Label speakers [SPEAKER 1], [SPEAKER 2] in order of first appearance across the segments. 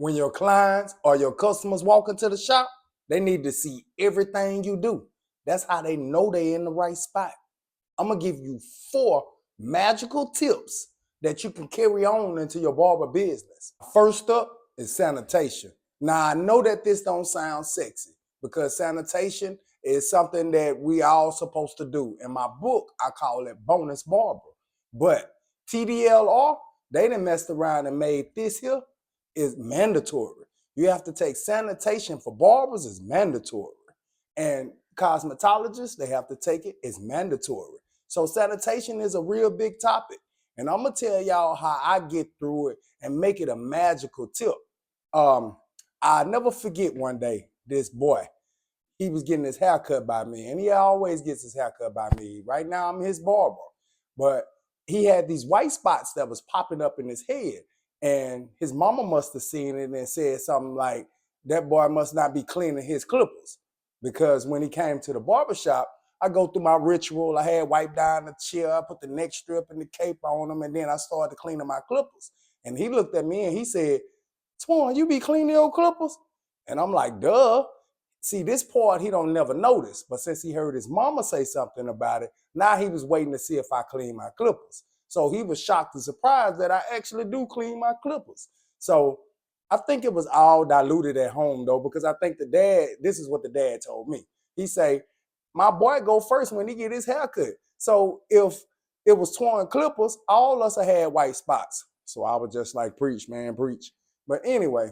[SPEAKER 1] When your clients or your customers walk into the shop, they need to see everything you do. That's how they know they're in the right spot. I'm gonna give you 4 magical tips that you can carry on into your barber business. First up is sanitation. Now I know that this don't sound sexy because sanitation is something that we all supposed to do. In my book, I call it bonus barber. But TDLR, they done messed around and made this here is mandatory. You have to take sanitation for barbers is mandatory. And cosmetologists, they have to take it, it's mandatory. So sanitation is a real big topic. And I'm gonna tell y'all how I get through it and make it a magical tip. I'll never forget one day, this boy, he was getting his hair cut by me, and he always gets his hair cut by me. Right now, I'm his barber. But he had these white spots that was popping up in his head, and his mama must have seen it and said something like, that boy must not be cleaning his clippers. Because when he came to the barbershop, I go through my ritual. I had wiped down the chair, I put the neck strip and the cape on him, and then I started cleaning my clippers. And he looked at me and he said, Twan, you be cleaning your clippers? And I'm like, duh. See, this part he don't never notice, but since he heard his mama say something about it, now he was waiting to see if I clean my clippers. So he was shocked and surprised that I actually do clean my clippers. So I think it was all diluted at home though, because I think the dad, this is what the dad told me. He say, my boy go first when he get his haircut. So if it was torn clippers, all us had white spots. So I was just like, preach, man, preach. But anyway,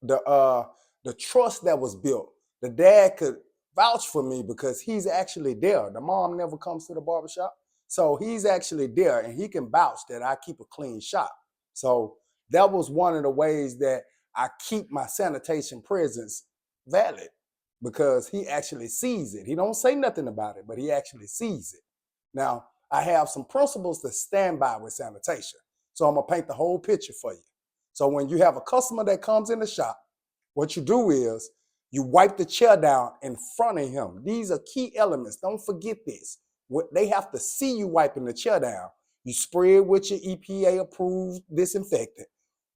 [SPEAKER 1] the trust that was built, the dad could vouch for me because he's actually there. The mom never comes to the barbershop. So he's actually there and he can vouch that I keep a clean shop. So that was one of the ways that I keep my sanitation presence valid because he actually sees it. He don't say nothing about it, but he actually sees it. Now, I have some principles to stand by with sanitation. So I'm gonna paint the whole picture for you. So when you have a customer that comes in the shop, what you do is you wipe the chair down in front of him. These are key elements. Don't forget this. They have to see you wiping the chair down. You spray it with your EPA approved disinfectant.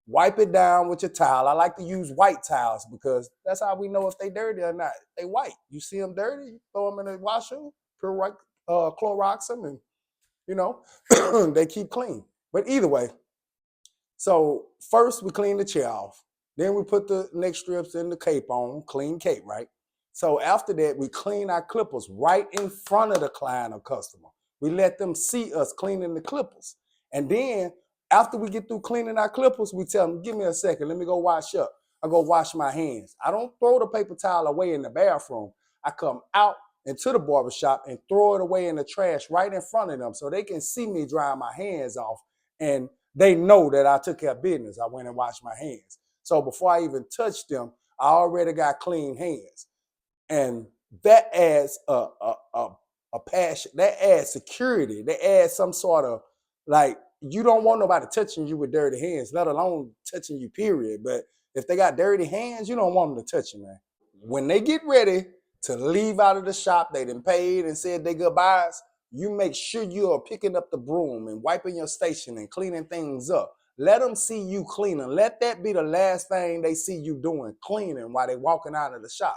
[SPEAKER 1] Wipe it down with your towel. I like to use white towels because that's how we know if they dirty or not. They white. You see them dirty, you throw them in the washer, Clorox them, and you know they keep clean. But either way, so first we clean the chair off. Then we put the neck strips and the cape on, clean cape, right? So after that, we clean our clippers right in front of the client or customer. We let them see us cleaning the clippers. And then after we get through cleaning our clippers, we tell them, give me a second, let me go wash up. I go wash my hands. I don't throw the paper towel away in the bathroom. I come out into the barbershop and throw it away in the trash right in front of them so they can see me dry my hands off and they know that I took care of business. I went and washed my hands. So before I even touched them, I already got clean hands. And that adds a passion, that adds security, that adds some sort of, like, you don't want nobody touching you with dirty hands, let alone touching you, period. But if they got dirty hands, you don't want them to touch you, man. When they get ready to leave out of the shop, they done paid and said their goodbyes, you make sure you are picking up the broom and wiping your station and cleaning things up. Let them see you cleaning. Let that be the last thing they see you doing, cleaning while they're walking out of the shop.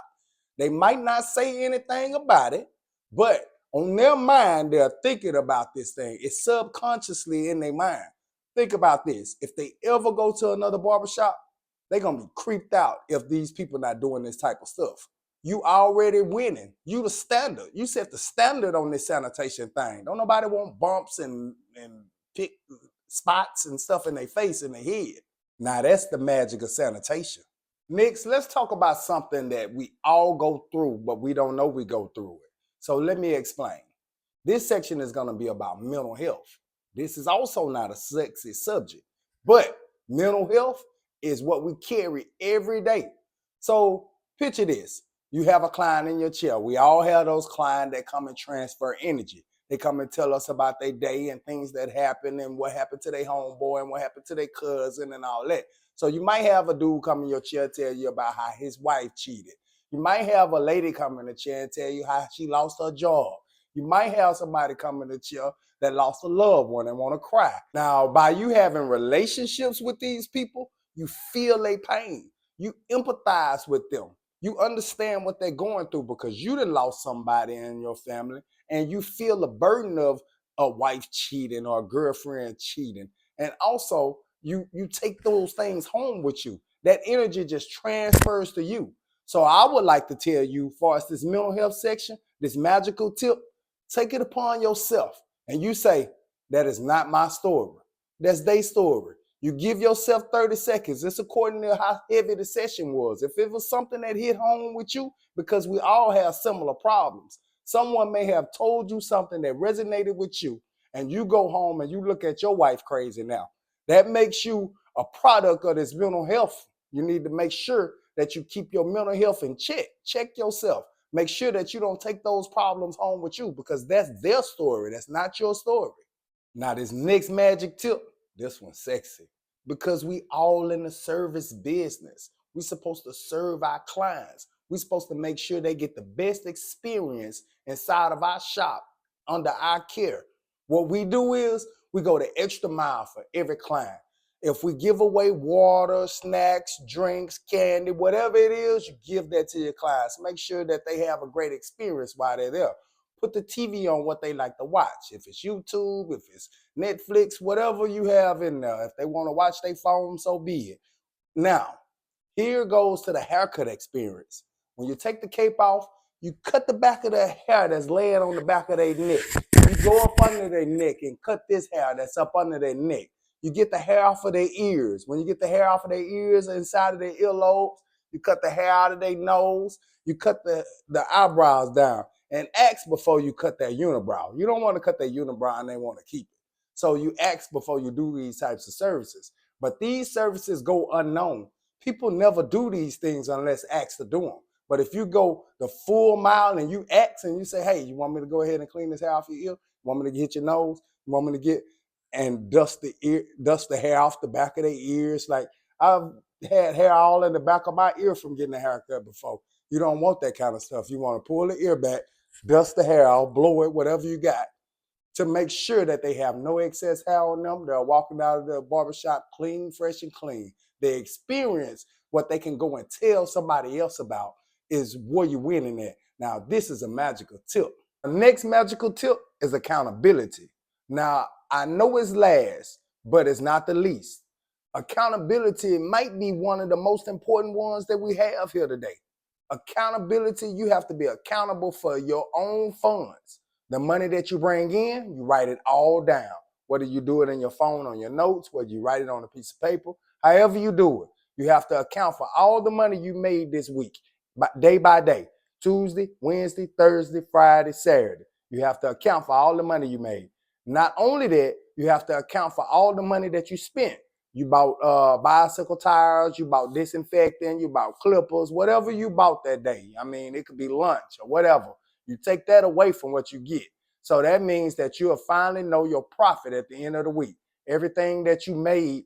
[SPEAKER 1] They might not say anything about it, but on their mind, they're thinking about this thing. It's subconsciously in their mind. Think about this. If they ever go to another barbershop, they're going to be creeped out if these people not doing this type of stuff. You already winning. You the standard. You set the standard on this sanitation thing. Don't nobody want bumps and pick spots and stuff in their face and their head. Now that's the magic of sanitation. Next, let's talk about something that we all go through, but we don't know we go through it. So let me explain. This section is going to be about mental health. This is also not a sexy subject, but mental health is what we carry every day. So picture this. You have a client in your chair. We all have those clients that come and transfer energy. They come and tell us about their day and things that happen and what happened to their homeboy and what happened to their cousin and all that. So you might have a dude come in your chair tell you about how his wife cheated. You might have a lady come in the chair and tell you how she lost her job. You might have somebody come in the chair that lost a loved one and want to cry. Now, by you having relationships with these people, You feel their pain. You empathize with them. You understand what they're going through because you done lost somebody in your family and you feel the burden of a wife cheating or a girlfriend cheating. And also, you take those things home with you. That energy just transfers to you. So I would like to tell you, as far as this mental health section, this magical tip, take it upon yourself. And you say, that is not my story. That's their story. You give yourself 30 seconds. It's according to how heavy the session was. If it was something that hit home with you, because we all have similar problems. Someone may have told you something that resonated with you, and you go home and you look at your wife crazy now. That makes you a product of this mental health. You need to make sure that you keep your mental health in check. Check yourself. Make sure that you don't take those problems home with you because that's their story. That's not your story. Now, this next magic tip, this one's sexy because we all in the service business. We supposed to serve our clients. We supposed to make sure they get the best experience inside of our shop under our care. What we do is we go the extra mile for every client. If we give away water, snacks, drinks, candy, whatever it is, you give that to your clients. Make sure that they have a great experience while they're there. Put the TV on what they like to watch. If it's YouTube, if it's Netflix, whatever you have in there. If they want to watch their phone, so be it. Now, here goes to the haircut experience. When you take the cape off, you cut the back of the hair that's laying on the back of their neck. You go up under their neck and cut this hair that's up under their neck. You get the hair off of their ears. When you get the hair off of their ears inside of their earlobes, you cut the hair out of their nose. You cut the eyebrows down. And ask before you cut that unibrow. You don't want to cut that unibrow and they want to keep it. So you ask before you do these types of services. But these services go unknown. People never do these things unless asked to do them. But if you go the full mile and you ask and you say, hey, you want me to go ahead and clean this hair off your ear? You want me to hit your nose? You want me to get and dust the hair off the back of their ears? Like I've had hair all in the back of my ear from getting a haircut before. You don't want that kind of stuff. You want to pull the ear back, dust the hair off, blow it, whatever you got, to make sure that they have no excess hair on them. They're walking out of the barbershop clean, fresh, and clean. They experience what they can go and tell somebody else about is where you're winning at. Now, this is a magical tip. The next magical tip is accountability. Now, I know it's last, but it's not the least. Accountability might be one of the most important ones that we have here today. Accountability, you have to be accountable for your own funds. The money that you bring in, you write it all down. Whether you do it in your phone, on your notes, whether you write it on a piece of paper, however you do it, you have to account for all the money you made this week, day by day. Tuesday, Wednesday, Thursday, Friday, Saturday. You have to account for all the money you made. Not only that, you have to account for all the money that you spent. You bought bicycle tires, you bought disinfectant, you bought clippers, whatever you bought that day. I mean, it could be lunch or whatever. You take that away from what you get. So that means that you'll finally know your profit at the end of the week. Everything that you made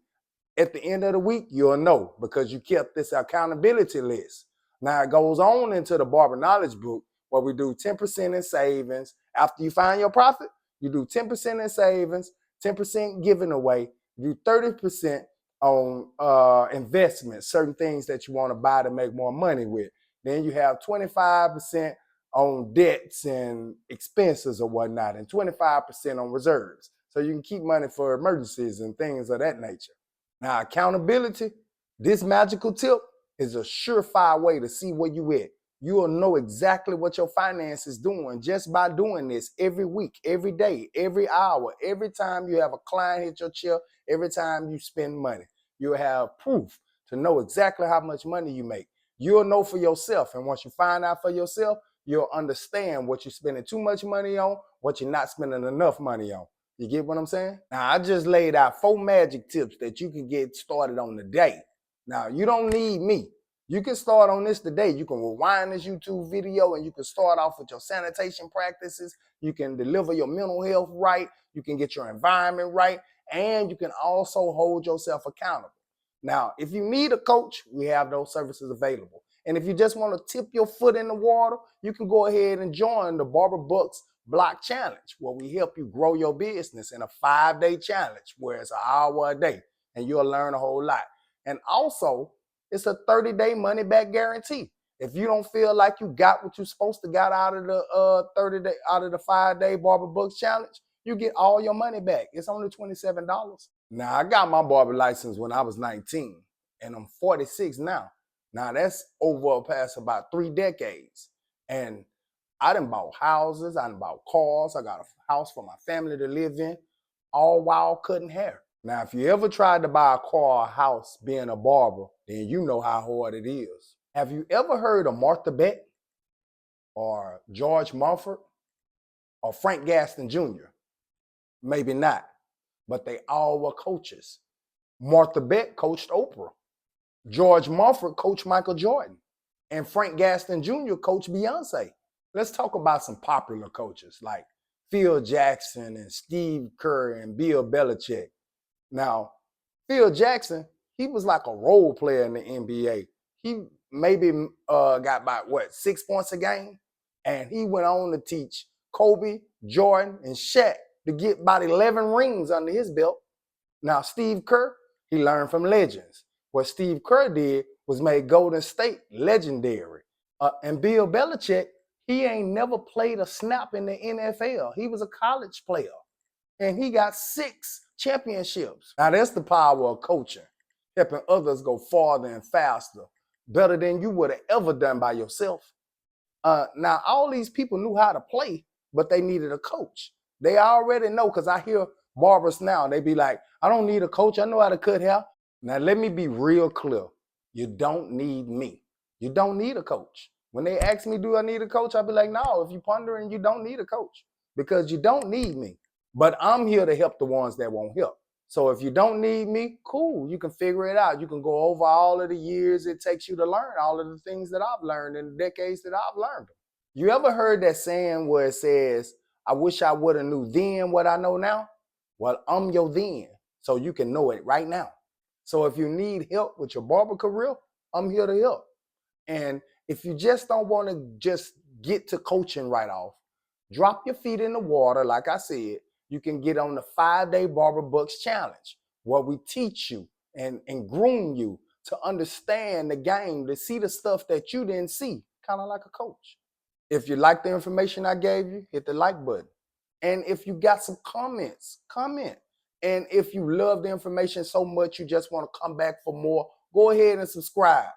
[SPEAKER 1] at the end of the week, you'll know because you kept this accountability list. Now it goes on into the Barber Knowledge book where we do 10% in savings. After you find your profit, you do 10% in savings, 10% giving away, you do 30% on investments, certain things that you want to buy to make more money with. Then you have 25% on debts and expenses or whatnot, and 25% on reserves. So you can keep money for emergencies and things of that nature. Now, accountability, this magical tip is a surefire way to see where you at. You will know exactly what your finance is doing just by doing this every week, every day, every hour, every time you have a client hit your chair, every time you spend money. You'll have proof to know exactly how much money you make. You'll know for yourself. And once you find out for yourself, you'll understand what you're spending too much money on, what you're not spending enough money on. You get what I'm saying? Now, I just laid out 4 magic tips that you can get started on today. Now, you don't need me. You can start on this today. You can rewind this YouTube video and you can start off with your sanitation practices. You can deliver your mental health right. You can get your environment right. And you can also hold yourself accountable. Now, if you need a coach, we have those services available. And if you just want to tip your foot in the water, you can go ahead and join the Barber Bucks Block Challenge, where we help you grow your business in a 5-day challenge where it's an hour a day and you'll learn a whole lot. And also, it's a 30-day money back guarantee. If you don't feel like you got what you're supposed to got out of the 30-day, out of the 5-day Barber Bucks challenge, you get all your money back. It's only $27. Now, I got my barber license when I was 19, and I'm 46 now. Now, that's over past about 3 decades. And I done bought houses, I done bought cars, I got a house for my family to live in, all while cutting hair. Now, if you ever tried to buy a car or a house being a barber, then you know how hard it is. Have you ever heard of Martha Beck or George Mumford or Frank Gaston Jr.? Maybe not, but they all were coaches. Martha Beck coached Oprah. George Mumford coached Michael Jordan. And Frank Gaston Jr. coached Beyonce. Let's talk about some popular coaches like Phil Jackson and Steve Kerr and Bill Belichick. Now, Phil Jackson, he was like a role player in the NBA. He maybe got about, 6 points a game? And he went on to teach Kobe, Jordan, and Shaq to get about 11 rings under his belt. Now, Steve Kerr, he learned from legends. What Steve Kerr did was make Golden State legendary. And Bill Belichick, he ain't never played a snap in the NFL. He was a college player. And he got 6 championships. Now, that's the power of coaching, helping others go farther and faster, better than you would have ever done by yourself. Now, all these people knew how to play, but they needed a coach. They already know, because I hear barbers now, they be like, I don't need a coach, I know how to cut hair. Now, let me be real clear. You don't need me. You don't need a coach. When they ask me, do I need a coach? I'll be like, no, if you're pondering, you don't need a coach, because you don't need me. But I'm here to help the ones that won't help. So if you don't need me, cool, you can figure it out. You can go over all of the years it takes you to learn all of the things that I've learned in the decades that I've learned them. You ever heard that saying where it says, I wish I would have knew then what I know now? Well, I'm your then, so you can know it right now. So if you need help with your barber career, I'm here to help. And if you just don't want to just get to coaching right off, drop your feet in the water, like I said. You can get on the 5-day Barber Bucks challenge, where we teach you and groom you to understand the game, to see the stuff that you didn't see, kind of like a coach. If you like the information I gave you, hit the like button. And if you got some comments, comment. And if you love the information so much you just want to come back for more, go ahead and subscribe.